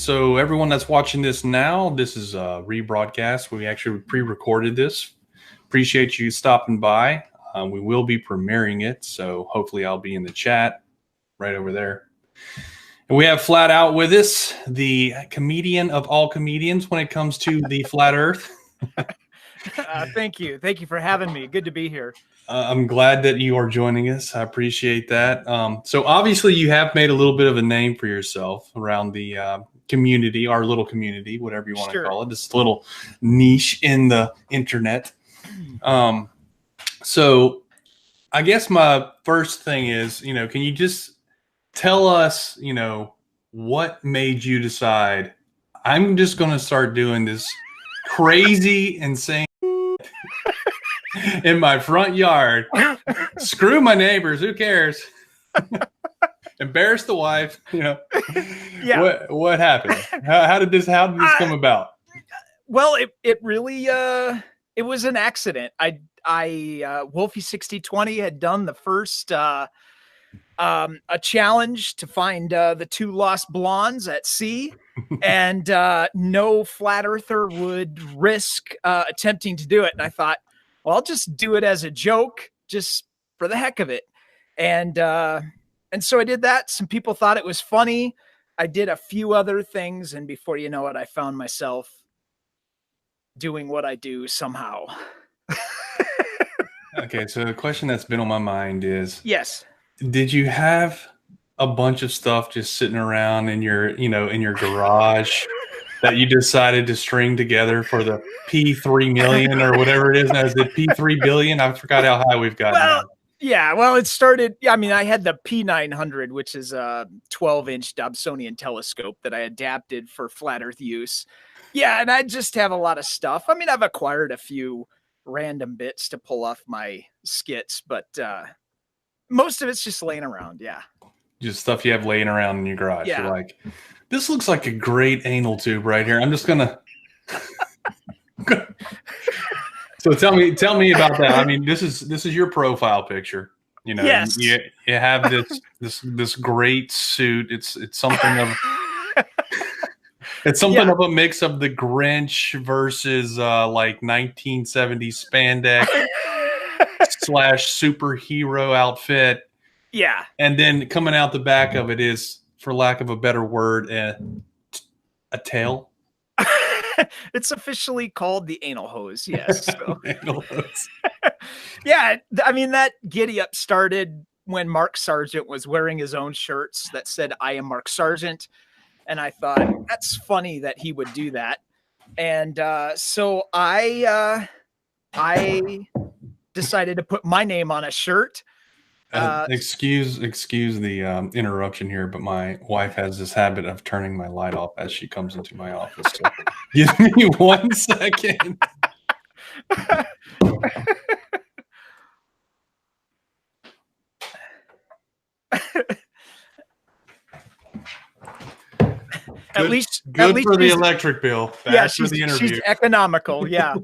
So everyone that's watching this now, this is a rebroadcast. We actually pre-recorded this. Appreciate you stopping by. We will be premiering it, so hopefully I'll be in the chat right over there. And we have Flat Out with us, the comedian of all comedians when it comes to the flat Earth. Thank you. Thank you for having me. Good to be here. I'm glad that you are joining us. I appreciate that. So obviously you have made a little bit of a name for yourself around the community, our little community, whatever you want to call it, this little niche in the internet. So I guess my first thing is, can you just tell us, what made you decide I'm just going to start doing this crazy, insane in my front yard? Screw my neighbors. Who cares? Embarrass the wife. Yeah. What happened? How did this come about? Well, it really it was an accident. Wolfie 6020 had done the first a challenge to find the two lost blondes at sea, and no flat earther would risk attempting to do it. And I thought, well, I'll just do it as a joke, just for the heck of it. And so I did that. Some people thought it was funny. I did a few other things, and before you know it, I found myself doing what I do somehow. Okay, so the question that's been on my mind is, yes, did you have a bunch of stuff just sitting around in your garage that you decided to string together for the P3 million or whatever it is? Now, is it P3 billion? I forgot how high we've gotten. Well, yeah, well, it started, I mean, I had the P900, which is a 12-inch Dobsonian telescope that I adapted for flat Earth use. Yeah, and I just have a lot of stuff. I mean, I've acquired a few random bits to pull off my skits, but most of it's just laying around. Yeah, just stuff you have laying around in your garage. Yeah. You're like, this looks like a great anal tube right here. I'm just gonna so tell me about that. I mean, this is your profile picture. Yes. You have this great suit. It's something of of a mix of the Grinch versus like 1970s spandex / superhero outfit. Yeah. And then coming out the back of it is, for lack of a better word, a tail. It's officially called the anal hose. Yes. So. Anal hose. Yeah. I mean, that giddy up started when Mark Sargent was wearing his own shirts that said, "I am Mark Sargent." And I thought, that's funny that he would do that. And so I decided to put my name on a shirt. Excuse the interruption here, but my wife has this habit of turning my light off as she comes into my office. So give me 1 second. At least for the electric bill. Yeah, she's economical. Yeah.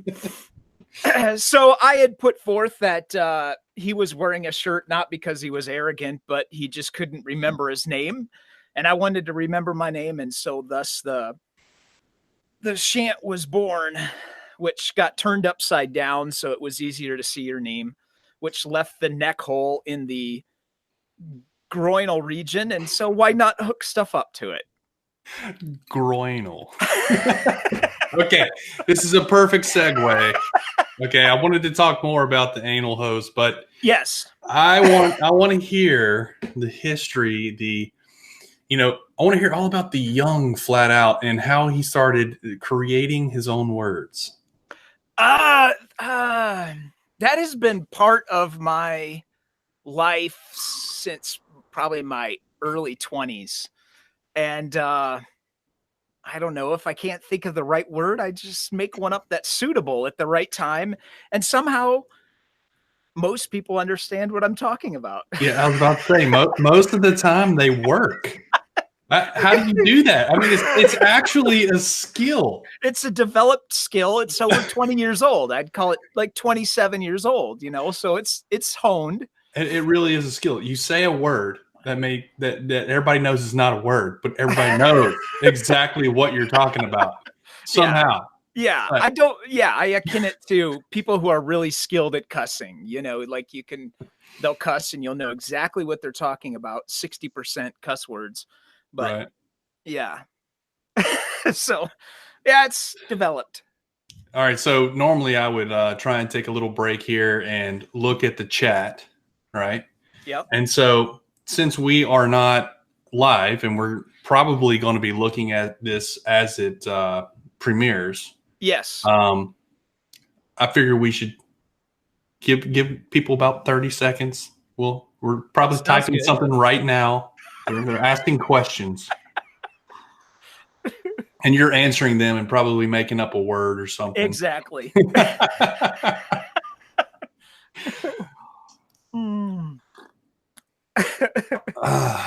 So I had put forth that he was wearing a shirt not because he was arrogant, but he just couldn't remember his name, and I wanted to remember my name, and so thus the Shant was born, which got turned upside down, so it was easier to see your name, which left the neck hole in the groinal region, and so why not hook stuff up to it? Groinal. Okay, this is a perfect segue. Okay, I wanted to talk more about the anal hose, but yes, I want to hear the history. I want to hear all about the young Flat Out and how he started creating his own words. That has been part of my life since probably my early 20s. And I don't know, if I can't think of the right word, I just make one up that's suitable at the right time. And somehow most people understand what I'm talking about. Yeah, I was about to say, most of the time they work. How do you do that? I mean, it's actually a skill. It's a developed skill. It's over 20 years old. I'd call it like 27 years old, so it's honed. It really is a skill. You say a word that everybody knows is not a word, but everybody knows exactly what you're talking about somehow. Yeah, Right. I akin it to people who are really skilled at cussing. You know, like they'll cuss and you'll know exactly what they're talking about. 60% cuss words, but Right. yeah. So yeah, it's developed. All right. So normally I would try and take a little break here and look at the chat, right? Yep. And so since we are not live and we're probably going to be looking at this as it premieres, Yes. I figure we should give people about 30 seconds. We're probably typing something right now. They're asking questions. And you're answering them and probably making up a word or something. Exactly.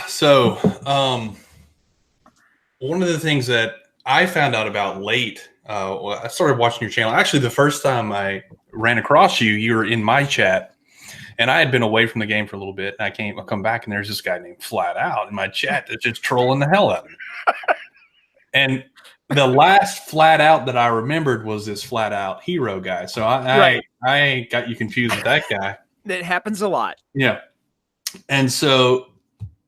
So, one of the things that I found out about late, I started watching your channel. Actually, the first time I ran across you, you were in my chat, and I had been away from the game for a little bit. And I come back, and there's this guy named Flat Out in my chat that's just trolling the hell out of me. And the last Flat Out that I remembered was this Flat Out Hero guy. So I got you confused with that guy. That happens a lot. Yeah. And so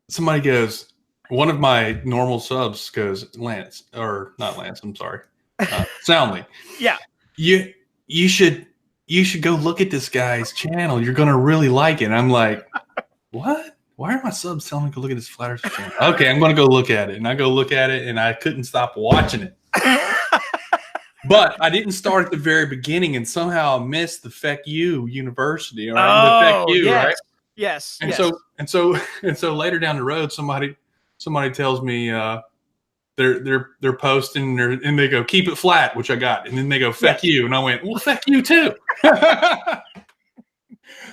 somebody goes, one of my normal subs goes, Lance, or not Lance, I'm sorry. Soundly. Yeah. You should go look at this guy's channel. You're gonna really like it. And I'm like, what? Why are my subs telling me to go look at this Flat Earth channel? Okay, I'm gonna go look at it. And I go look at it and I couldn't stop watching it. But I didn't start at the very beginning, and somehow I missed the Feck You University, right? The Feck You, yes. right? Yes. And yes. so later down the road, somebody tells me they're posting and they go, keep it flat, which I got, and then they go, Feck You, and I went, well, Feck You too.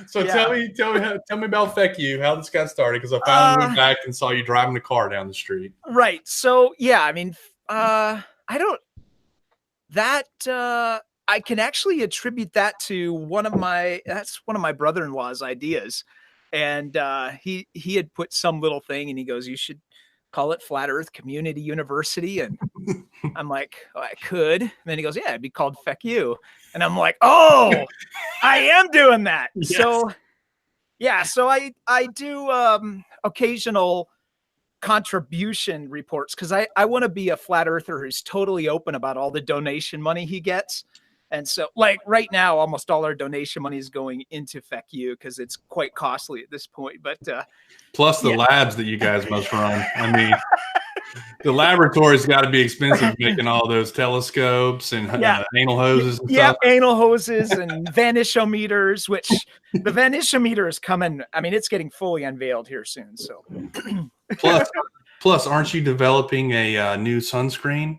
So tell me about Feck You, how this got started, because I finally went back and saw you driving the car down the street. Right. So yeah, I mean, I can actually attribute that to one of my brother-in-law's ideas. And he had put some little thing and he goes, you should call it Flat Earth Community University. And I'm like, oh, I could. And then he goes, yeah, it'd be called Feck You. And I'm like, oh, I am doing that. Yes. So yeah, so I do occasional contribution reports because I want to be a flat earther who's totally open about all the donation money he gets. And so like right now, almost all our donation money is going into Feck You because it's quite costly at this point. But plus the labs that you guys must run. I mean, the laboratory's got to be expensive making all those telescopes and anal hoses and stuff. Yeah, anal hoses and vanishometers, which the vanishometer is coming. I mean, it's getting fully unveiled here soon. So plus, aren't you developing a new sunscreen?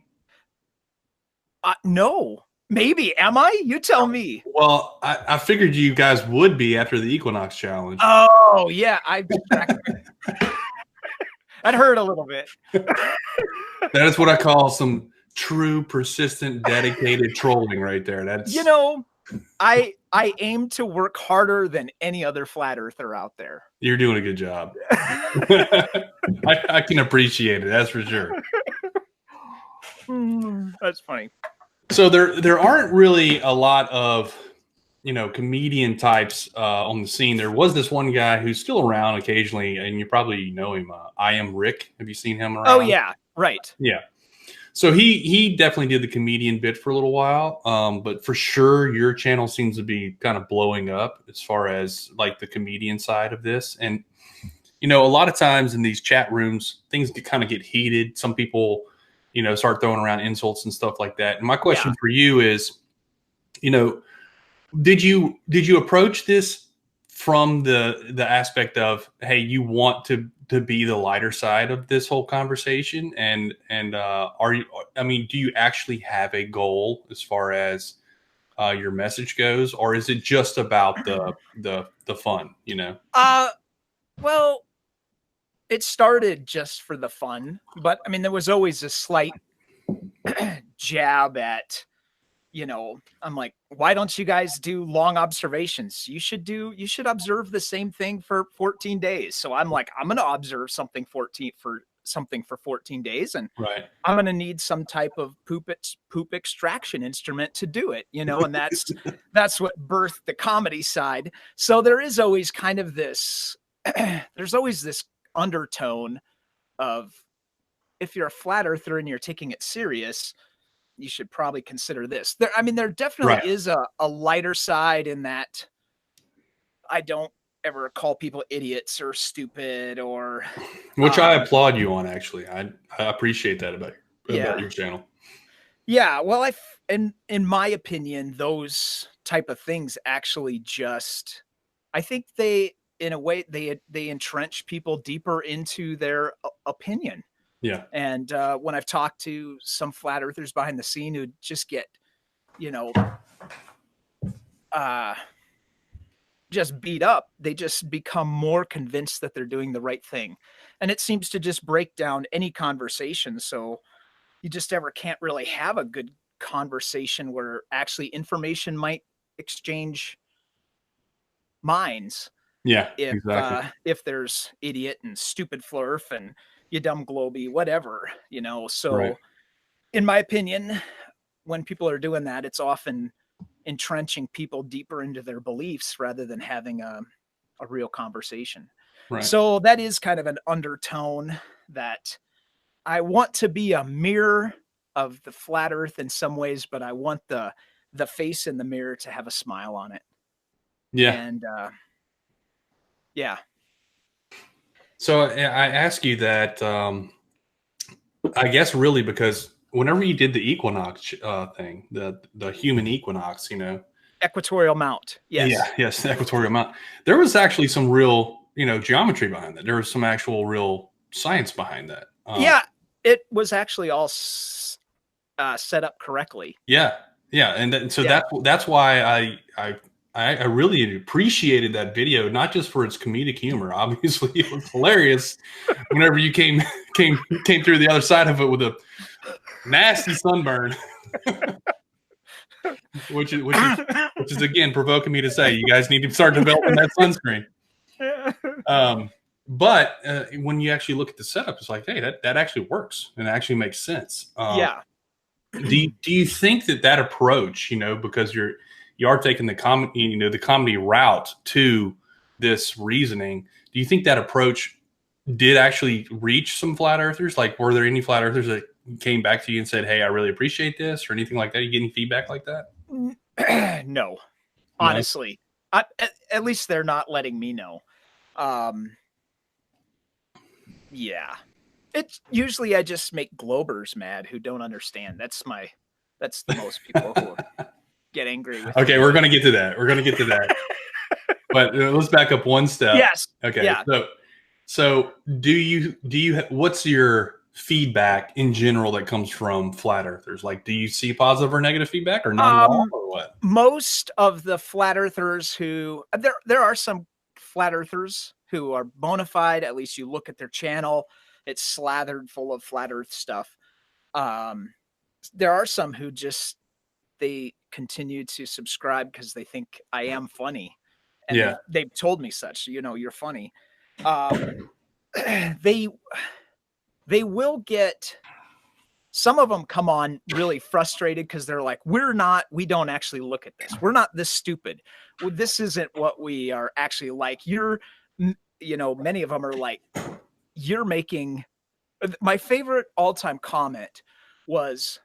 No. Maybe. Am I? You tell me. Well, I figured you guys would be after the Equinox Challenge. Oh, yeah. I'd heard a little bit. That is what I call some true, persistent, dedicated trolling right there. That's, you know, I aim to work harder than any other flat earther out there. You're doing a good job. I can appreciate it. That's for sure. That's funny. So there aren't really a lot of, comedian types on the scene. There was this one guy who's still around occasionally, and you probably know him. I Am Rick. Have you seen him around? Oh yeah, right. Yeah. So he definitely did the comedian bit for a little while, but for sure your channel seems to be kind of blowing up as far as like the comedian side of this. And a lot of times in these chat rooms, things kind of get heated. Some people start throwing around insults and stuff like that. And my question for you is, did you approach this from the aspect of, hey, you want to be the lighter side of this whole conversation? And do you actually have a goal as far as your message goes, or is it just about the fun, Well, it started just for the fun, but I mean, there was always a slight jab at, I'm like, why don't you guys do long observations? You should observe the same thing for 14 days. So I'm like, I'm going to observe something for 14 days. And Right. I'm going to need some type of poop extraction instrument to do it, and that's what birthed the comedy side. So there is always kind of this, there's always this undertone of, if you're a flat earther and you're taking it serious, you should probably consider this. There definitely is a lighter side in that I don't ever call people idiots or stupid or. Which I applaud you on, actually. I appreciate that about your channel. Yeah. Well, in my opinion, those type of things actually just, I think in a way, they entrench people deeper into their opinion. Yeah. And when I've talked to some flat earthers behind the scene who just get, just beat up, they just become more convinced that they're doing the right thing. And it seems to just break down any conversation. So you just can't really have a good conversation where actually information might exchange minds. Yeah, exactly. If there's idiot and stupid flurf and you dumb globy, whatever, so in my opinion, when people are doing that, it's often entrenching people deeper into their beliefs rather than having a real conversation. Right. So that is kind of an undertone that I want to be a mirror of the flat earth in some ways, but I want the face in the mirror to have a smile on it. Yeah. And yeah. So I ask you that, I guess really because whenever you did the equinox thing, the human equinox, equatorial mount. Yes. Yeah. Yes. The equatorial mount. There was actually some real, geometry behind that. There was some actual real science behind that. Yeah. It was actually all set up correctly. Yeah. Yeah. And so that's why I really appreciated that video, not just for its comedic humor. Obviously, it was hilarious whenever you came through the other side of it with a nasty sunburn, which is again provoking me to say you guys need to start developing that sunscreen. But when you actually look at the setup, it's like, hey, that actually works and it actually makes sense. Yeah. Do you think that approach, because you are taking the comedy route to this reasoning, do you think that approach did actually reach some flat earthers? Like, were there any flat earthers that came back to you and said, hey, I really appreciate this, or anything like that? You get any feedback like that? No, honestly, at least they're not letting me know. Yeah, it's usually I just make globers mad who don't understand. That's the most people who get angry with. Okay, we're going to get to that. But let's back up one step. Yes. Okay. Yeah. So do you what's your feedback in general that comes from flat earthers? Like, do you see positive or negative feedback, or none at all, or what? Most of the flat earthers who there are some flat earthers who are bona fide. At least you look at their channel, it's slathered full of flat earth stuff. There are some who just, they continue to subscribe because they think I am funny. And they've told me such, you're funny. They will get, some of them come on really frustrated because they're like, we don't actually look at this. We're not this stupid. Well, this isn't what we are actually like. Many of them are like, you're making, my favorite all-time comment was,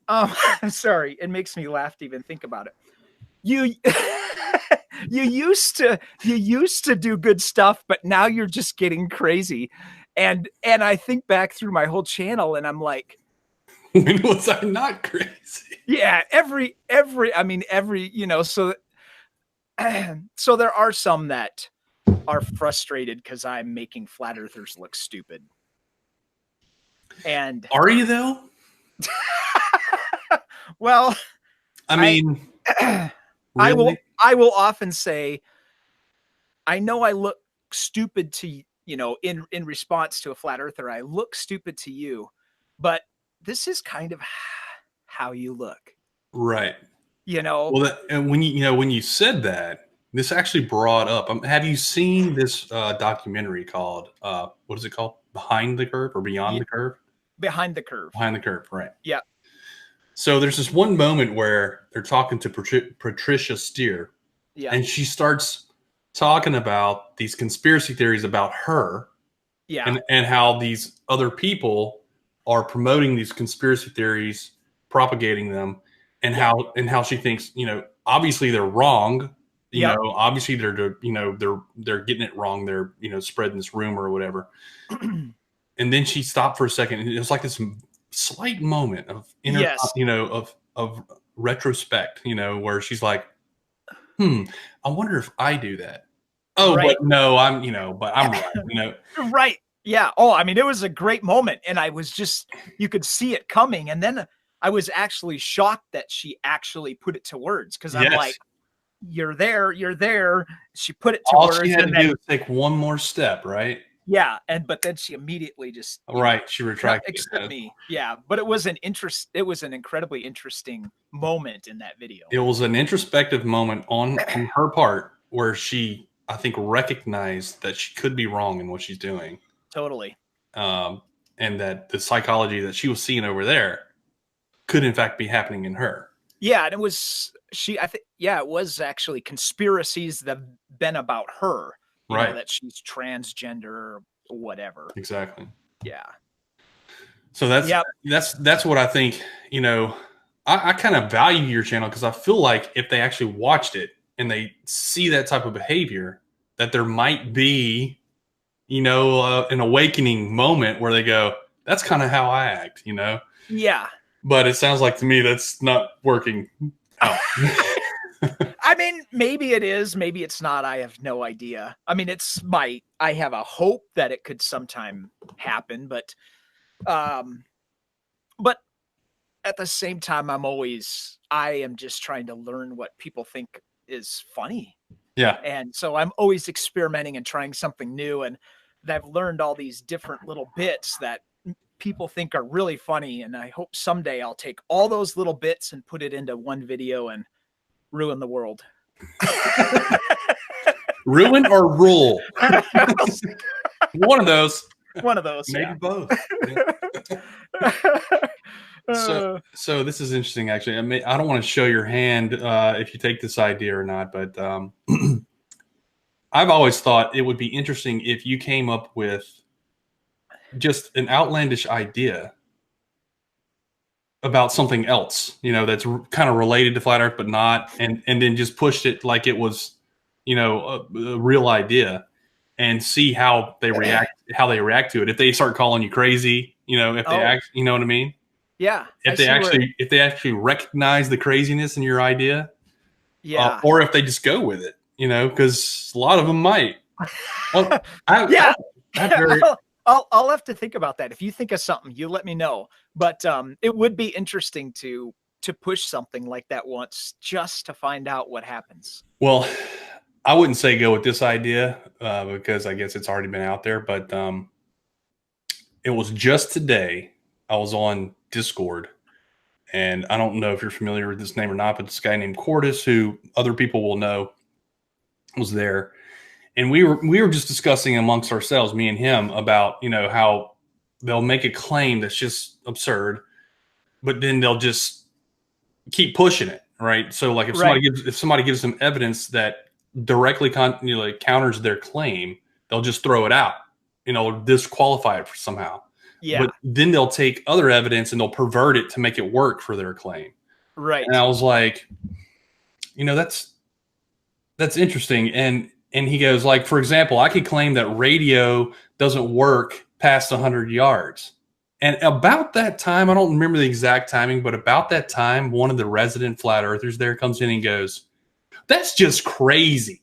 I'm sorry, it makes me laugh to even think about it. You used to do good stuff, but now you're just getting crazy. And I think back through my whole channel and I'm like, when was I not crazy? Yeah, so there are some that are frustrated because I'm making flat earthers look stupid. And are you though? Well, I mean, really? I will often say, I know I look stupid to, in response to a flat earther, I look stupid to you, but this is kind of how you look. Right. You know? Well, and when when you said that, this actually brought up. Have you seen this documentary called what is it called? Behind the Curve or Beyond the Curve? Behind the Curve. Behind the Curve, right? Yeah. So there's this one moment where they're talking to Patricia Steer, and she starts talking about these conspiracy theories about her, and how these other people are promoting these conspiracy theories, propagating them, and how she thinks, obviously they're wrong. Obviously they're getting it wrong. They're spreading this rumor or whatever. And then she stopped for a second, and it was like this slight moment of of retrospect, where she's like, I wonder if I do that. Oh, right. But no, but I'm right, Right. Yeah. Oh, I mean, it was a great moment, and I was you could see it coming. And then I was actually shocked that she actually put it to words, because I'm like, you're there. She put it to words. All she had to do was take one more step, right? Yeah, but then she immediately just she retracted. Except me, yeah. But it was an incredibly interesting moment in that video. It was an introspective moment on her part where she, I think, recognized that she could be wrong in what she's doing. Totally. And that the psychology that she was seeing over there could in fact be happening in her. Yeah, and it was it was actually conspiracies that have been about her. Right. That she's transgender or whatever. Exactly. Yeah. So that's what I think, I kind of value your channel, because I feel like if they actually watched it and they see that type of behavior, that there might be, an awakening moment where they go, that's kind of how I act, Yeah. But it sounds like to me that's not working out. I mean, maybe it is, maybe it's not. I have no idea. I mean, I have a hope that it could sometime happen, but at the same time, I am just trying to learn what people think is funny. Yeah. And so I'm always experimenting and trying something new. And I've learned all these different little bits that people think are really funny. And I hope someday I'll take all those little bits and put it into one video and ruin the world. Ruin or rule? One of those. Maybe both. So this is interesting, actually. I don't want to show your hand if you take this idea or not, but I've always thought it would be interesting if you came up with just an outlandish idea about something else, that's kind of related to flat Earth, but not, and then just pushed it like it was, a real idea, and see how they react to it. If they start calling you crazy, if they act, you know what I mean? Yeah. If they actually recognize the craziness in your idea, or if they just go with it, because a lot of them might. I'll have to think about that. If you think of something, you let me know. But it would be interesting to push something like that once, just to find out what happens. Well, I wouldn't say go with this idea because I guess it's already been out there. But it was just today. I was on Discord, and I don't know if you're familiar with this name or not, but this guy named Cordis, who other people will know, was there. And we were just discussing amongst ourselves, me and him, about, how they'll make a claim that's just absurd, but then they'll just keep pushing it, right? So like if somebody gives them evidence that directly counters their claim, they'll just throw it out, disqualify it somehow. Yeah. But then they'll take other evidence and they'll pervert it to make it work for their claim. Right. And I was like, that's interesting. And he goes, like, for example, I could claim that radio doesn't work past 100 yards. And about that time, I don't remember the exact timing, but about that time, one of the resident flat earthers there comes in and goes, that's just crazy.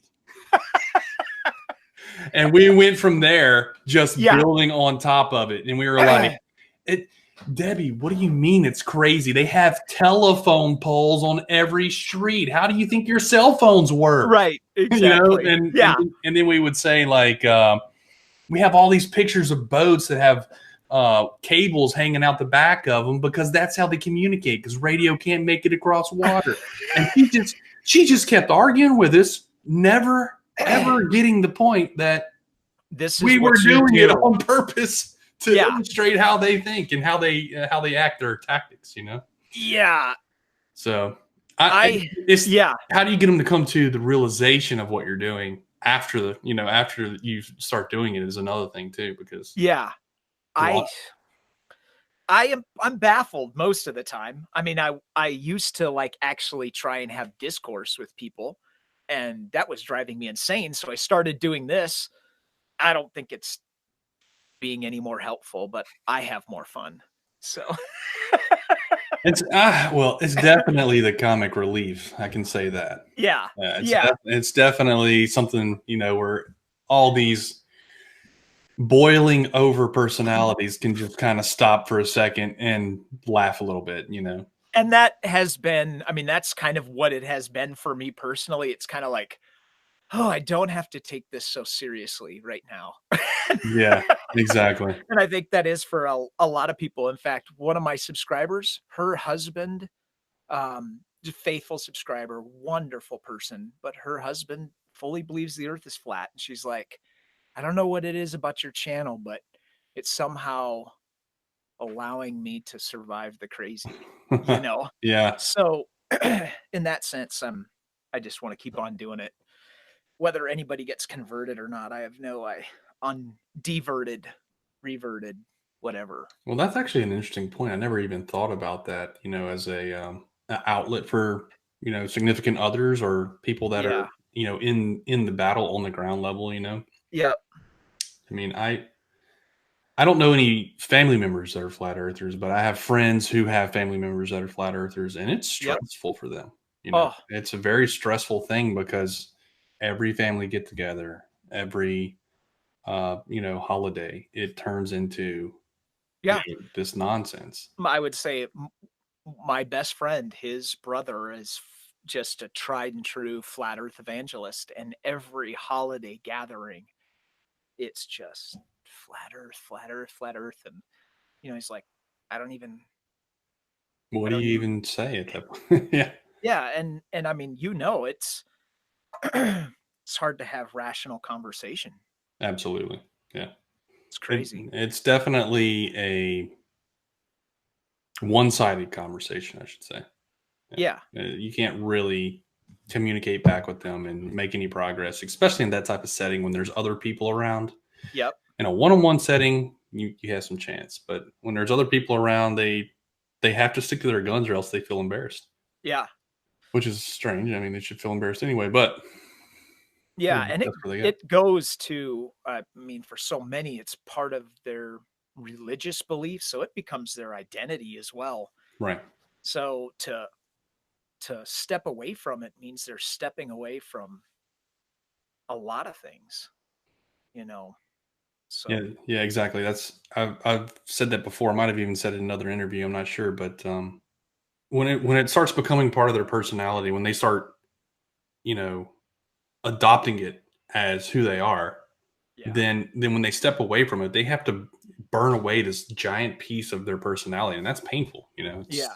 And we went from there, just building on top of it. And we were like, Debbie, what do you mean it's crazy? They have telephone poles on every street. How do you think your cell phones work? Right. Exactly. And then we would say, like, we have all these pictures of boats that have cables hanging out the back of them because that's how they communicate. Because radio can't make it across water, and she just kept arguing with us, never ever getting the point that this is we were what you doing it do. on purpose to Yeah. illustrate how they think and how they act their tactics. You know. Yeah. So How do you get them to come to the realization of what you're doing after after you start doing it is another thing too, because I'm baffled most of the time. I mean, I used to like actually try and have discourse with people, and that was driving me insane. So I started doing this. I don't think it's being any more helpful, but I have more fun. So it's it's definitely the comic relief. I can say that. Yeah. It's definitely something, where all these boiling over personalities can just kind of stop for a second and laugh a little bit, And that has been, I mean, that's kind of what it has been for me personally. It's kind of like, oh, I don't have to take this so seriously right now. Yeah, exactly. And I think that is for a lot of people. In fact, one of my subscribers, her husband, faithful subscriber, wonderful person, but her husband fully believes the earth is flat. And she's like, I don't know what it is about your channel, but it's somehow allowing me to survive the crazy, Yeah. So in that sense, I just want to keep on doing it. Whether anybody gets converted or not, I have diverted, reverted, whatever. Well, that's actually an interesting point. I never even thought about that, as a outlet for, significant others or people that are, in the battle on the ground level, Yeah. I mean, I don't know any family members that are flat earthers, but I have friends who have family members that are flat earthers, and it's stressful for them. It's a very stressful thing because every family get together, every holiday, it turns into this nonsense. I would say my best friend, his brother is just a tried and true flat earth evangelist, and every holiday gathering, it's just flat earth, flat earth, flat earth. And, he's like, I don't even. What do you even say at that point? Yeah. Yeah. And I mean, it's, it's hard to have rational conversation. Absolutely. Yeah. It's crazy. It's definitely a one-sided conversation, I should say. Yeah. You can't really communicate back with them and make any progress, especially in that type of setting when there's other people around. Yep. In a one-on-one setting, you have some chance, but when there's other people around, they have to stick to their guns or else they feel embarrassed. Yeah. Which is strange. I mean, they should feel embarrassed anyway, but yeah, and it goes to, I mean, for so many, it's part of their religious belief, so it becomes their identity as well. Right. So to step away from it means they're stepping away from a lot of things, So yeah, exactly. I've said that before. I might have even said it in another interview. I'm not sure, but when it starts becoming part of their personality, when they start, adopting it as who they are, then when they step away from it, they have to burn away this giant piece of their personality, and that's painful. It's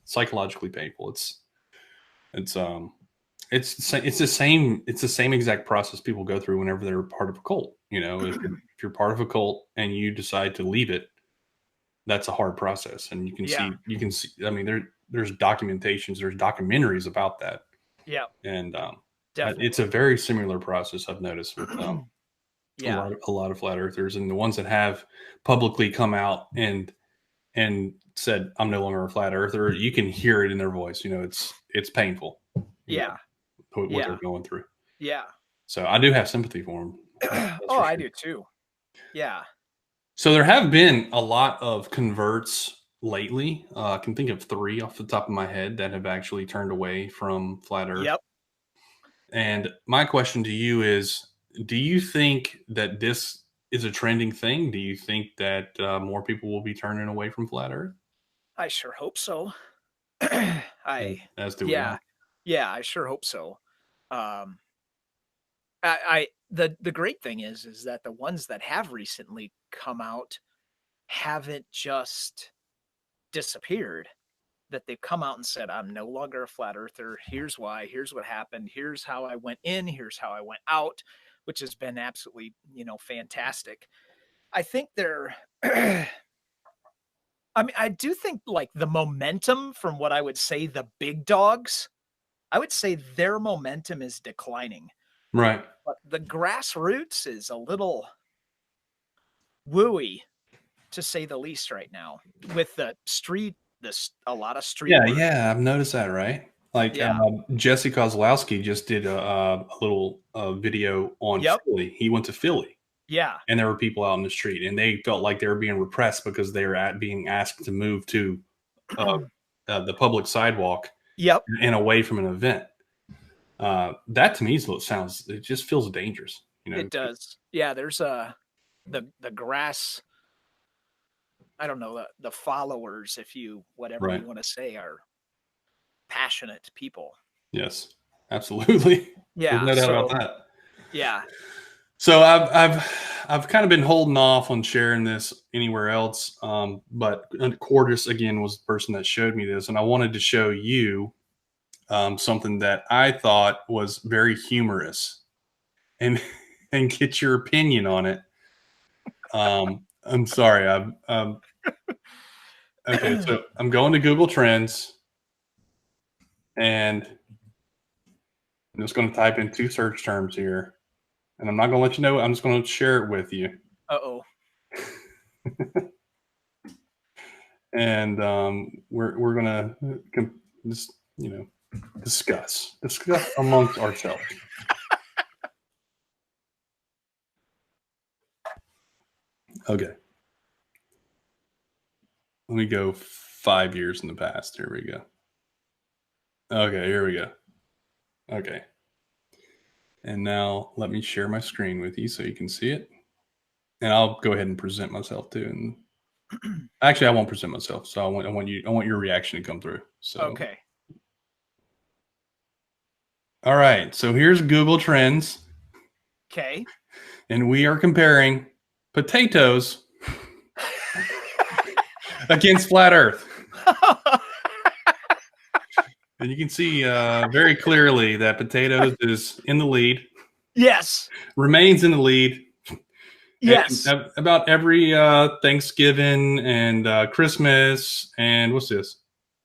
psychologically painful. It's the same exact process people go through whenever they're part of a cult. If you're part of a cult and you decide to leave it, that's a hard process, and you can see. I mean, there's documentations, there's documentaries about that. Yeah, and definitely. It's a very similar process I've noticed with a lot of flat earthers, and the ones that have publicly come out and said, I'm no longer a flat earther, you can hear it in their voice. It's painful. What they're going through. Yeah. So I do have sympathy for them. I do too. Yeah. So there have been a lot of converts lately. I can think of 3 off the top of my head that have actually turned away from flat earth. Yep. And my question to you is, do you think that this is a trending thing? Do you think that more people will be turning away from flat earth? I sure hope so. As do we all. Yeah, I sure hope so. The great thing is that the ones that have recently come out haven't just disappeared, that they've come out and said, I'm no longer a flat earther. Here's why. Here's what happened. Here's how I went in. Here's how I went out, which has been absolutely, fantastic. I think they're, I mean, I do think like the momentum from what I would say the big dogs, I would say their momentum is declining. Right. But the grassroots is a little wooey, to say the least, right now, with the street. A lot of street. Yeah, I've noticed that, right? Like Jesse Kozlowski just did a little video on Philly. He went to Philly. Yeah. And there were people out in the street, and they felt like they were being repressed because they were being asked to move to the public sidewalk. Yep. And away from an event. That to me it just feels dangerous. It does. Yeah, there's the grass. I don't know, the followers, if you, whatever you want to say, are passionate people. Yes, absolutely. Yeah. There's no doubt about that. Yeah. So I've kind of been holding off on sharing this anywhere else. But Cordis, again, was the person that showed me this. And I wanted to show you something that I thought was very humorous and get your opinion on it. I'm sorry. Okay, so I'm going to Google Trends, and I'm just going to type in 2 search terms here, and I'm not going to let you know. I'm just going to share it with you. Uh-oh. And we're going to just, discuss amongst ourselves. Okay. Let me go 5 years in the past. Here we go. Okay, here we go. Okay. And now let me share my screen with you so you can see it. And I'll go ahead and present myself too. And actually, I won't present myself. So I want your reaction to come through. So okay. All right. So here's Google Trends. Okay. And we are comparing potatoes against flat Earth. And you can see very clearly that potatoes is in the lead. Yes. Remains in the lead. Yes. And about every Thanksgiving and Christmas and what's this?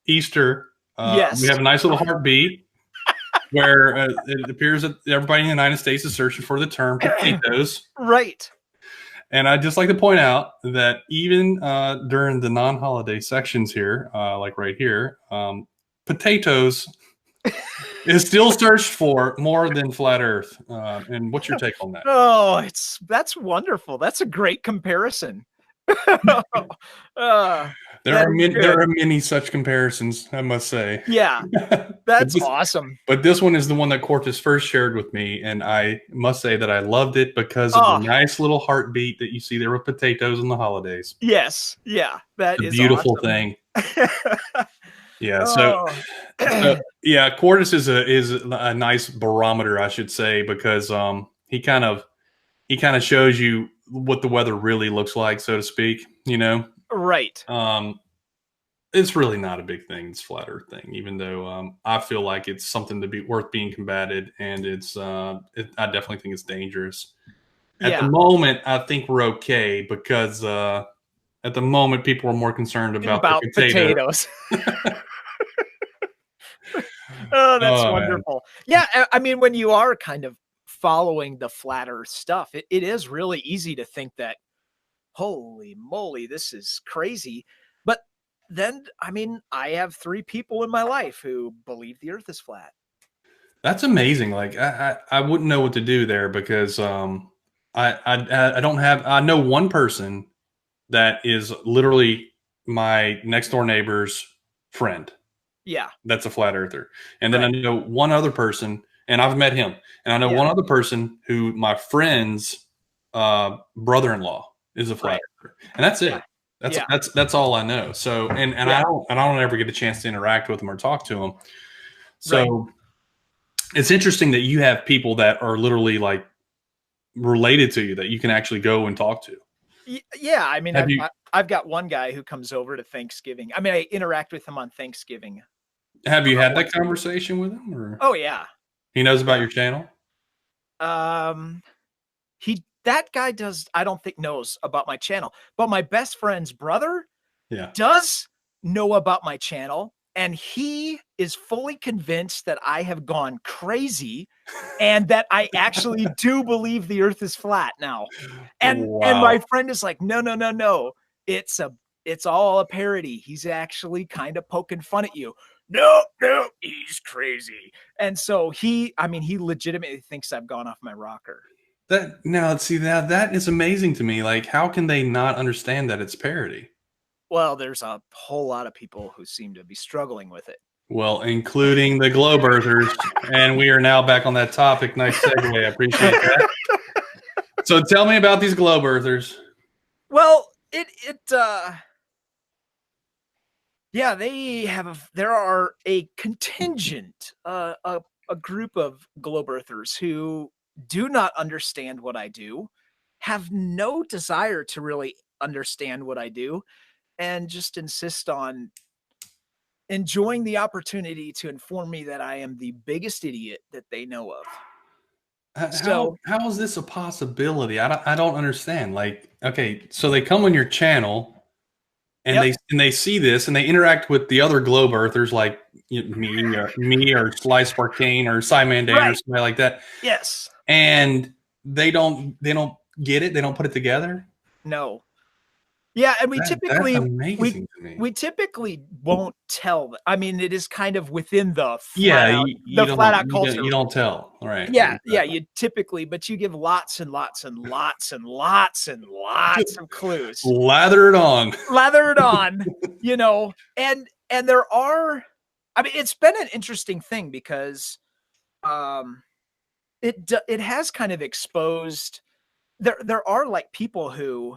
Easter. Yes. We have a nice little heartbeat where it appears that everybody in the United States is searching for the term potatoes. Right. And I'd just like to point out that even during the non-holiday sections here, like right here, potatoes is still searched for more than flat Earth. And what's your take on that? Oh, that's wonderful. That's a great comparison. There are many such comparisons, I must say. Yeah, that's awesome. But this one is the one that Cortis first shared with me, and I must say that I loved it because of the nice little heartbeat that you see there with potatoes in the holidays. Yes, yeah, that is a beautiful awesome. thing. Yeah, so yeah, Cortis is a nice barometer, I should say, because he kind of shows you what the weather really looks like, so to speak. Right. It's really not a big thing. It's a flat Earth thing, even though I feel like it's something to be worth being combated, and I definitely think it's dangerous. At the moment, I think we're okay because at the moment people are more concerned about the potatoes. Oh, that's wonderful. Man. Yeah, I mean, when you are kind of following the flat Earth stuff, it is really easy to think that, holy moly, this is crazy. But then, I mean, I have 3 people in my life who believe the Earth is flat. That's amazing. Like I wouldn't know what to do there because I know one person that is literally my next door neighbor's friend. Yeah. That's a flat earther. And then I know one other person, and I've met him, and I know one other person who my friend's brother-in-law is a flat earther. And that's it. That's all I know. So, and I don't ever get a chance to interact with them or talk to them. So it's interesting that you have people that are literally like related to you that you can actually go and talk to. Yeah, I mean, Have you I've got one guy who comes over to Thanksgiving. I mean, I interact with him on Thanksgiving. have you had that Once a year. conversation with him, or Oh yeah, he knows about yeah. your channel? Um, that guy does. I don't think knows about my channel, but my best friend's brother Yeah. does know about my channel, and he is fully convinced that I have gone crazy and that I actually do believe the earth is flat now. And Wow. my friend is like, "No, no, no, no. It's a it's all a parody. He's actually kind of poking fun at you." No, no, he's crazy. And so I mean, he legitimately thinks I've gone off my rocker. That now see that is amazing to me. Like, how can they not understand that it's parody? Well, there's a whole lot of people who seem to be struggling with it. Well, including the globe earthers, and we are now back on that topic. Nice segue. I appreciate that. So tell me about these globe earthers. Well, yeah, there are a contingent, a group of globe earthers who do not understand what I do, have no desire to really understand what I do, and just insist on enjoying the opportunity to inform me that I am the biggest idiot that they know of. So, How is this a possibility? I don't understand. Like, okay, so they come on your channel and yep, they see this and they interact with the other globe earthers like me or Sly Sparkane or Simon Dan or right, somebody like that, yes, and they don't get it. They don't put it together. no. Yeah, and That's amazing to me. we typically won't tell. I mean, it is kind of within Yeah, the flat out you culture. don't tell, right? Yeah, yeah, Exactly. you typically, but you give lots and lots and lots and lots and lots of clues. Lather it on. Lather it on, and there are, I mean, it's been an interesting thing because um it has kind of exposed, there are like people who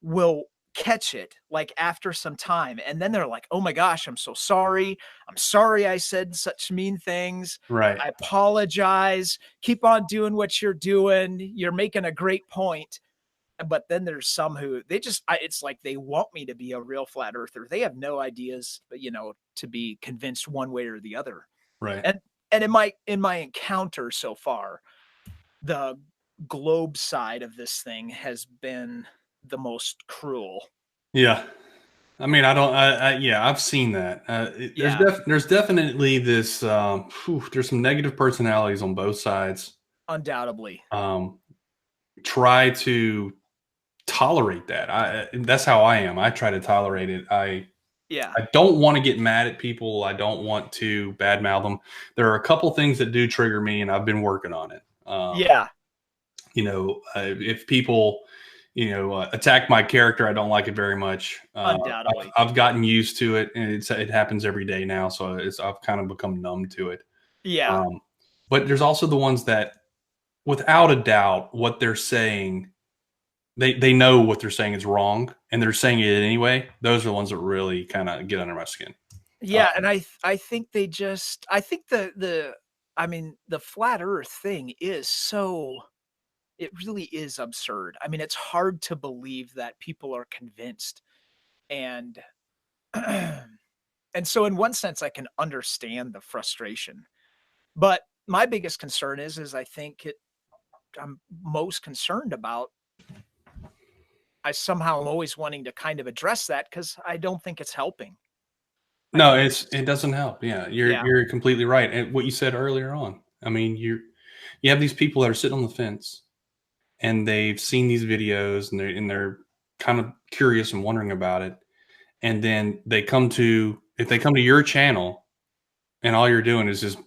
will catch it like after some time, and then they're like, "Oh my gosh, I'm so sorry. I'm sorry I said such mean things. Right. I apologize. Keep on doing what you're doing. You're making a great point." But then there's some who they just it's like they want me to be a real flat earther. They have no ideas, to be convinced one way or the other. Right. And in my encounter so far, the globe side of this thing has been the most cruel. Yeah. I mean, I don't. Yeah, I've seen that. Yeah, There's definitely this. There's some negative personalities on both sides. undoubtedly. Um, Try to tolerate that. That's how I am. I try to tolerate it. Yeah. I don't want to get mad at people. I don't want to badmouth them. There are a couple things that do trigger me, and I've been working on it. Yeah, If people, attack my character, I don't like it very much. undoubtedly. I've gotten used to it, and it happens every day now, so I've kind of become numb to it. Yeah. Um, but there's also the ones that, without a doubt, what they're saying, they know what they're saying is wrong, and they're saying it anyway. Those are the ones that really kind of get under my skin. Yeah, and I think they just I think the I mean, the flat earth thing is so, it really is absurd. I mean, it's hard to believe that people are convinced, and and so in one sense I can understand the frustration. But my biggest concern is I think I'm most concerned about, I somehow am always wanting to kind of address that because I don't think it's helping. I No, think it doesn't help. Yeah, yeah, you're completely right. And what you said earlier on, I mean, you have these people that are sitting on the fence, and they've seen these videos, and they're kind of curious and wondering about it, and then if they come to your channel, and all you're doing is just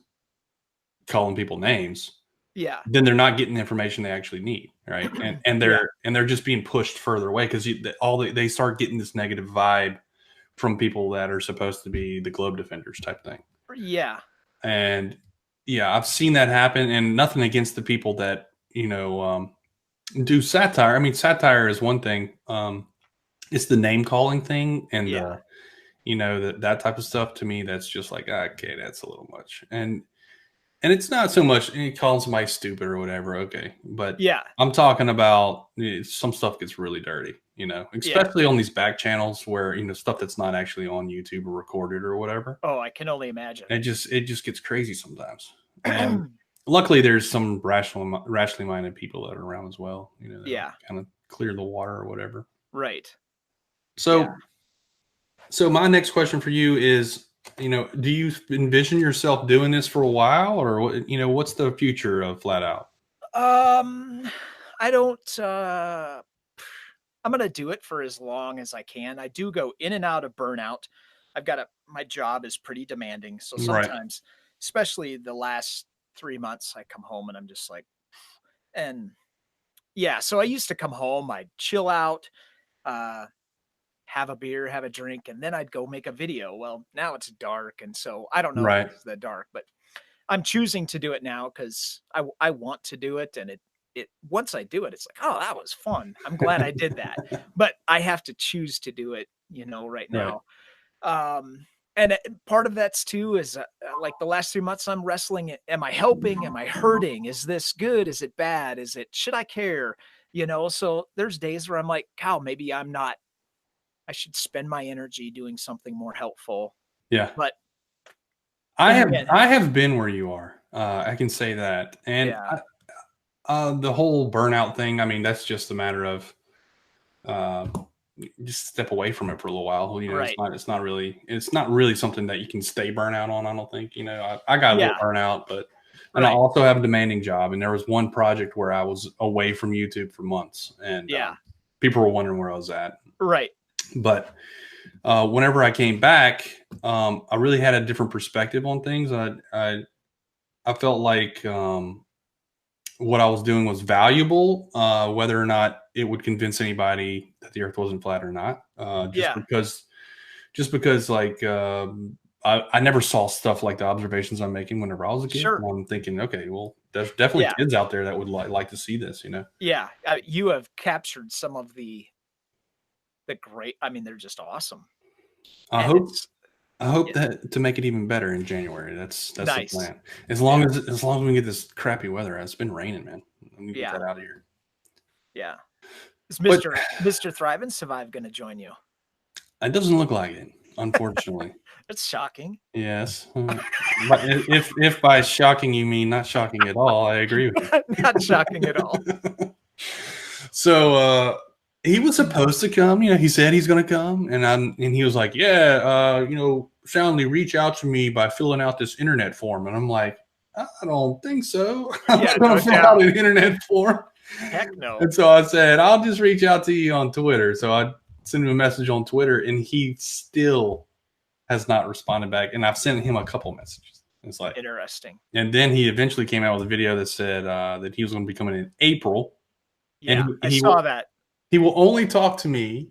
calling people names, yeah, then they're not getting the information they actually need, right? And yeah, they're just being pushed further away because they start getting this negative vibe from people that are supposed to be the globe defenders type thing. yeah, And yeah, I've seen that happen, and nothing against the people that do satire. I mean, satire is one thing. It's the name calling thing and yeah, that type of stuff. To me, that's just like, okay, that's a little much. And it's not so much calling somebody stupid or whatever. Okay, but yeah, I'm talking about some stuff gets really dirty. you know, especially on these back channels where, you know, stuff that's not actually on YouTube or recorded or whatever. Oh, I can only imagine. It just gets crazy sometimes. And luckily there's some rationally minded people that are around as well, you know, that kind of clear the water or whatever. Right. So, so my next question for you is, you know, do you envision yourself doing this for a while, or, you know, what's the future of Flat Out? I don't, I'm going to do it for as long as I can. I do go in and out of burnout. My job is pretty demanding. So sometimes, especially the last 3 months, I come home and I'm just like, and yeah, so I used to come home, I'd chill out, have a beer, have a drink, and then I'd go make a video. Well, now it's dark. And so I don't know if it's that dark, but I'm choosing to do it now because I want to do it. And it once I do it, it's like, oh, that was fun. I'm glad I did that. But I have to choose to do it, you know, right now. And part of that's too is like the last 3 months I'm wrestling. Am I helping? Am I hurting? Is this good? Is it bad? Should I care? You know, so there's days where I'm like, "Cow, maybe I should spend my energy doing something more helpful." Yeah. But I have been where you are. I can say that. And the whole burnout thing, I mean, that's just a matter of just step away from it for a little while. You know, it's not really something that you can stay burnout on, I don't think. You know, I got a little burnout, but and I also have a demanding job. And there was one project where I was away from YouTube for months, and people were wondering where I was at. Right. But whenever I came back, I really had a different perspective on things. I felt like what I was doing was valuable, whether or not it would convince anybody that the Earth wasn't flat or not. Just because like I never saw stuff like the observations I'm making whenever I was a kid. Sure. I'm thinking, okay, well, there's definitely kids out there that would like to see this, you know? Yeah. You have captured some of the great, I mean, they're just awesome. I hope that to make it even better in January. That's nice. The plan. As long as we can get this crappy weather. It's been raining, man. We need to get that out of here. Yeah. Is Mr. Thrive and Survive going to join you? It doesn't look like it, unfortunately. It's shocking. Yes. But if by shocking you mean not shocking at all, I agree with you. Not shocking at all. So he was supposed to come, you know, he said he's going to come. And he was like, you know, Soundly, reach out to me by filling out this internet form. And I'm like, I don't think so. I'm going to fill out an internet form. Heck no. And so I said, I'll just reach out to you on Twitter. So I sent him a message on Twitter, and he still has not responded back. And I've sent him a couple messages. It's like interesting. And then he eventually came out with a video that said that he was going to be coming in April. Yeah, and I saw that. He will only talk to me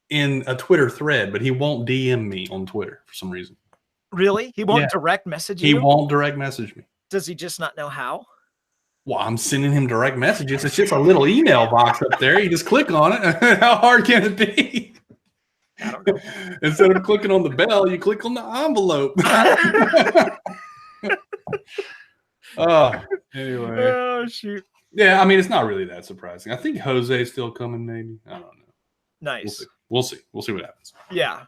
in a Twitter thread, but he won't DM me on Twitter for some reason. Really? He won't direct message you? He won't direct message me. Does he just not know how? Well, I'm sending him direct messages. It's just a little email box up there. You just click on it. How hard can it be? I don't know. Instead of clicking on the bell, you click on the envelope. Anyway. Oh, shoot. Yeah, I mean, it's not really that surprising. I think Jose's still coming, maybe. I don't know. Nice. We'll see. We'll see what happens. Yeah.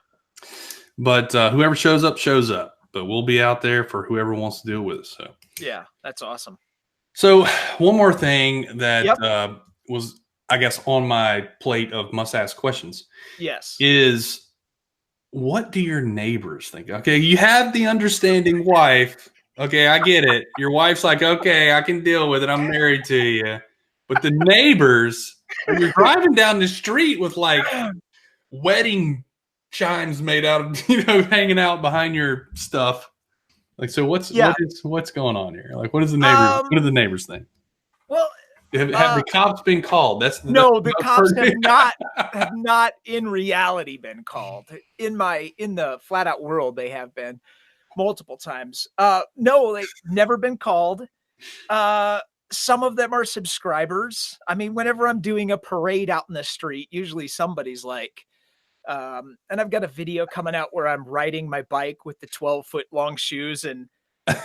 But whoever shows up, shows up. But we'll be out there for whoever wants to do it with us. So yeah, that's awesome. So one more thing that was, I guess, on my plate of must-ask questions. Yes. Is what do your neighbors think? Okay, you have the understanding wife. Okay, I get it. Your wife's like, okay, I can deal with it. I'm married to you. But the neighbors, when you're driving down the street with like wedding chimes made out of, hanging out behind your stuff. Like, so what's going on here? Like, what do the neighbors think? Well, have the cops been called? The cops have not in reality been called. In the Flat Out world, they have been multiple times. No, they've never been called. Some of them are subscribers. I mean, whenever I'm doing a parade out in the street, usually somebody's like, and I've got a video coming out where I'm riding my bike with the 12-foot long shoes and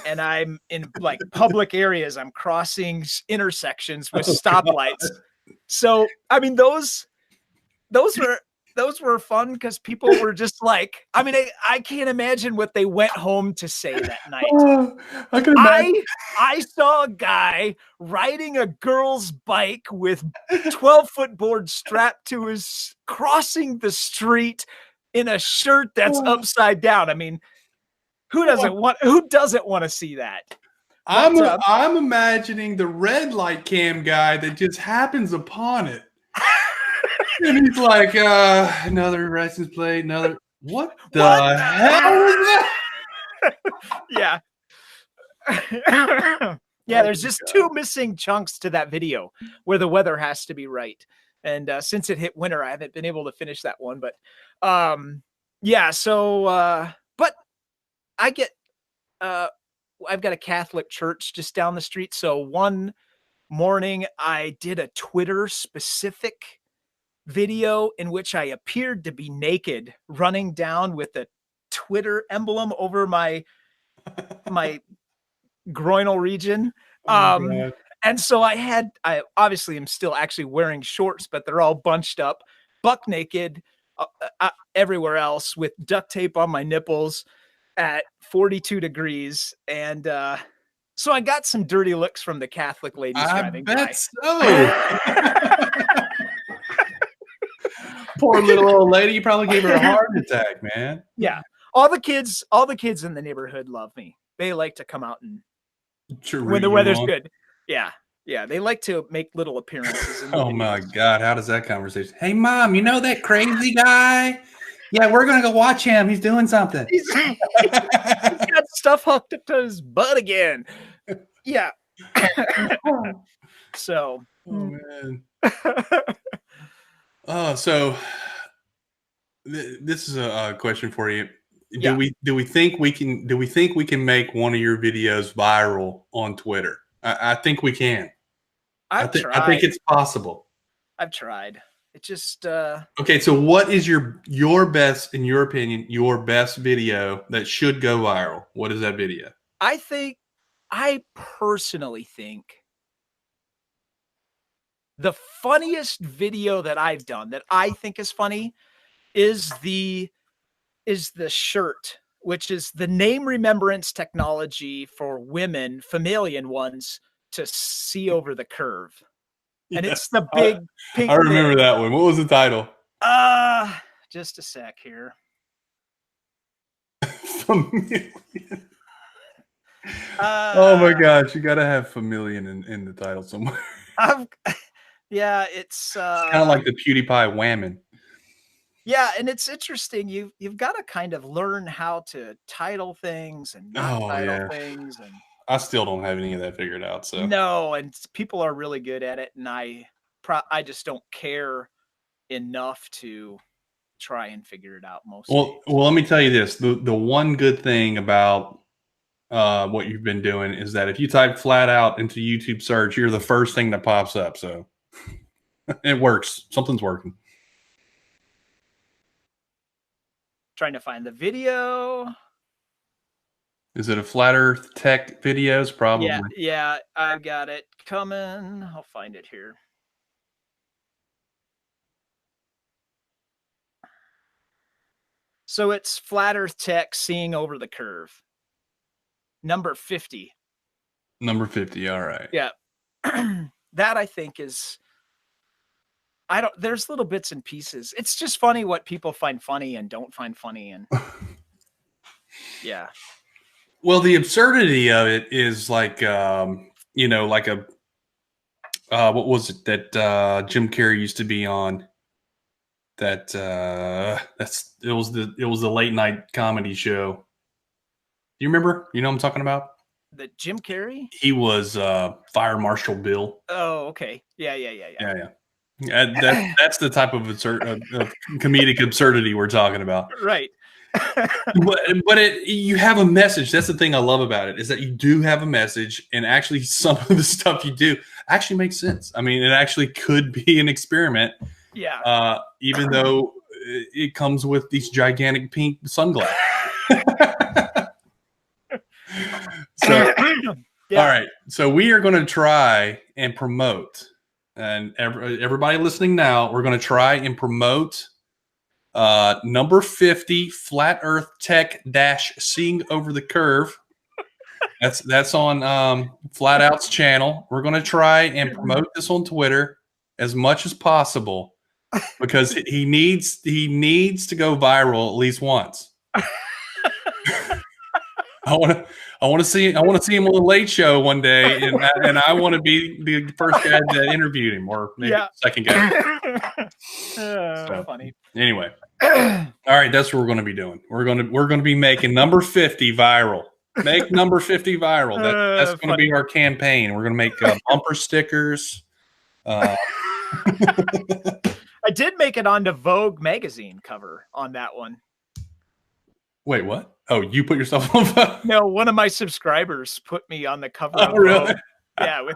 I'm in like public areas. I'm crossing intersections with stoplights. So, I mean, those those were fun because people were just like, I mean, I can't imagine what they went home to say that night. I can imagine. I saw a guy riding a girl's bike with 12-foot board strapped to his, crossing the street in a shirt that's upside down. I mean, who doesn't want to see that? But, I'm imagining the red light cam guy that just happens upon it. And he's like, another license plate, another. What the hell is that? Yeah. Yeah, there's just two missing chunks to that video where the weather has to be right. And since it hit winter, I haven't been able to finish that one. But yeah, so but I get I've got a Catholic church just down the street. So one morning I did a Twitter specific video in which I appeared to be naked, running down with a Twitter emblem over my groinal region. And so I obviously am still actually wearing shorts, but they're all bunched up, buck naked, everywhere else, with duct tape on my nipples at 42 degrees. And so I got some dirty looks from the Catholic ladies driving by. I bet so. Poor little old lady. You probably gave her a heart attack, man. Yeah. All the kids in the neighborhood love me. They like to come out and when the weather's good. Yeah. Yeah. They like to make little appearances. Oh my God. How does that conversation? Hey mom, you know that crazy guy? Yeah, we're going to go watch him. He's doing something. He's got stuff hooked up to his butt again. Yeah. So. Oh man. So this is a question for you. Do we think we can make one of your videos viral on Twitter? I think we can. I think it's possible. I've tried. It just okay. So what is your best, in your opinion, your best video that should go viral? What is that video? I personally think the funniest video that I've done that I think is funny is the shirt, which is the name remembrance technology for women, familial ones, to see over the curve. And it's the big pink. I remember that one. What was the title? Just a sec here. Familian. Oh my gosh, you gotta have familian in the title somewhere. Yeah, it's kind of like the PewDiePie whammon. Yeah, and it's interesting. You've got to kind of learn how to title things and not title things. And I still don't have any of that figured out. So no, and people are really good at it, and I just don't care enough to try and figure it out mostly. Well, let me tell you this: the one good thing about what you've been doing is that if you type flat out into YouTube search, you're the first thing that pops up. So it works. Something's working. Trying to find the video. Is it a Flat Earth Tech videos? Probably. Yeah, I've got it coming. I'll find it here. So it's Flat Earth Tech seeing over the curve. Number 50. Number 50. All right. Yeah. That I think is, there's little bits and pieces. It's just funny what people find funny and don't find funny. And yeah. Well, the absurdity of it is like, like a, what was it that Jim Carrey used to be on? That it was the late night comedy show. Do you remember? You know what I'm talking about? The Jim Carrey? He was Fire Marshal Bill. Oh, okay. Yeah. That's the type of comedic absurdity we're talking about. Right. but you have a message. That's the thing I love about it, is that you do have a message, and actually some of the stuff you do actually makes sense. I mean, it actually could be an experiment. Yeah. Even though it comes with these gigantic pink sunglasses. So, yeah. All right. So we are going to try and promote and everybody listening now, we're going to try and promote number 50 Flat Earth Tech dash Seeing Over the Curve. That's on Flat Out's channel. We're going to try and promote this on Twitter as much as possible because he needs to go viral at least once. I want to see him on the Late Show one day, and I want to be the first guy that interviewed him, or maybe the second guy. Funny. Anyway, all right, that's what we're going to be doing. We're going to be making number 50 viral. Make number 50 viral. That's going to be our campaign. We're going to make bumper stickers. I did make it onto Vogue magazine cover on that one. Wait, what? Oh, you put yourself on Vogue? No, one of my subscribers put me on the cover. Oh, really? Yeah.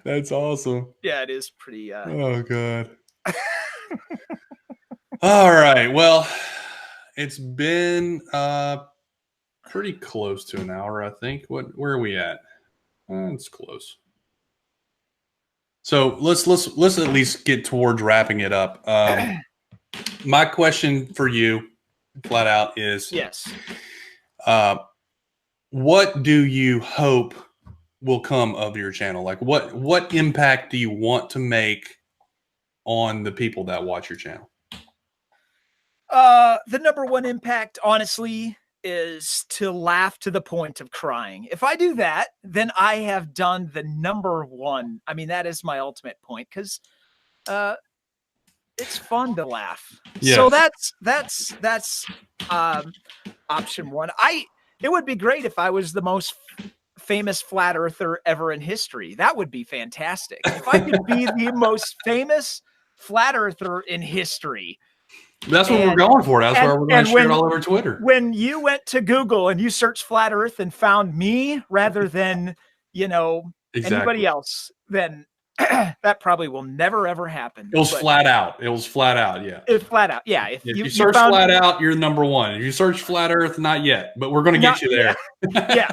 That's awesome. Yeah, it is pretty. Oh, God. All right. Well, it's been pretty close to an hour, I think. Where are we at? It's close. So let's at least get towards wrapping it up. My question for you, flat out, is yes. What do you hope will come of your channel? Like what impact do you want to make on the people that watch your channel? The number one impact, honestly, is to laugh to the point of crying. If I do that, then I have done the number one. I mean, that is my ultimate point, because it's fun to laugh. Yes. So that's option one. It would be great if I was the most famous flat earther ever in history. That would be fantastic. If I could be the most famous flat earther in history. That's what we're going for. That's why we're going to share it all over Twitter. When you went to Google and you searched flat earth and found me rather than, anybody else, then that probably will never, ever happen. It was flat out. It was flat out. Yeah. It's flat out. Yeah. If you search flat out, you're number one. If you search flat earth, not yet, but we're going to get you there. Yeah.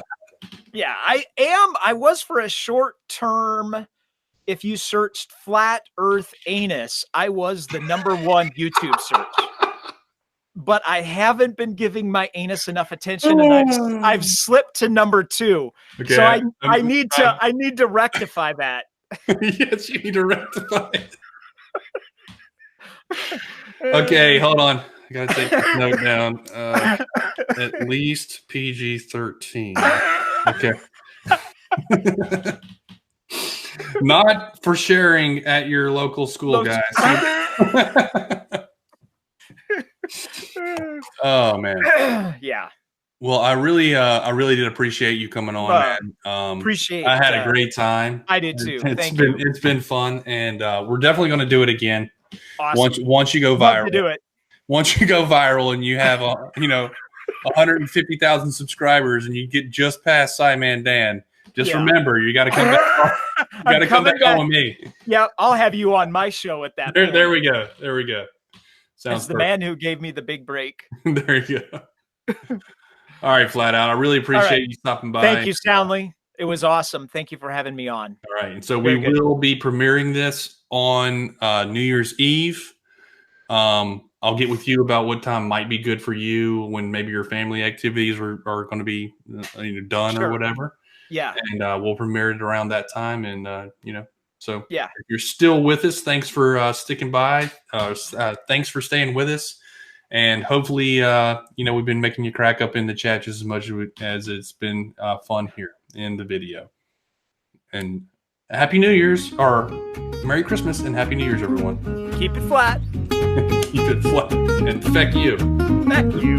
Yeah. I was for a short term. If you searched flat earth anus, I was the number one YouTube search. But I haven't been giving my anus enough attention, and I've slipped to number 2. Okay. So I need to rectify that. Yes, you need to rectify it. Okay, hold on. I gotta take this note down. At least PG-13. Okay. Not for sharing at your local school, guys. Oh man. Yeah. Well, I really did appreciate you coming on. Appreciate. I had a great time. I did too. It's been fun, and we're definitely going to do it again. Awesome. Once you go viral. Love to do it. Once you go viral and you have 150,000 subscribers and you get just past Simon Dan, just remember you got to come back. You got to come back on with me. Yeah, I'll have you on my show at that. There we go. There we go. Sounds the man who gave me the big break. There you go. All right, Flat Out. I really appreciate you stopping by. Thank you, Soundly. It was awesome. Thank you for having me on. All right. And so we will be premiering this on New Year's Eve. I'll get with you about what time might be good for you when maybe your family activities are going to be done or whatever. Yeah. And we'll premiere it around that time. And, so yeah, if you're still with us, thanks for sticking by. Thanks for staying with us. And hopefully, we've been making you crack up in the chat just as much as it's been fun here in the video. And Happy New Year's, or Merry Christmas and Happy New Year's, everyone. Keep it flat. Keep it flat. And feck you. Feck you.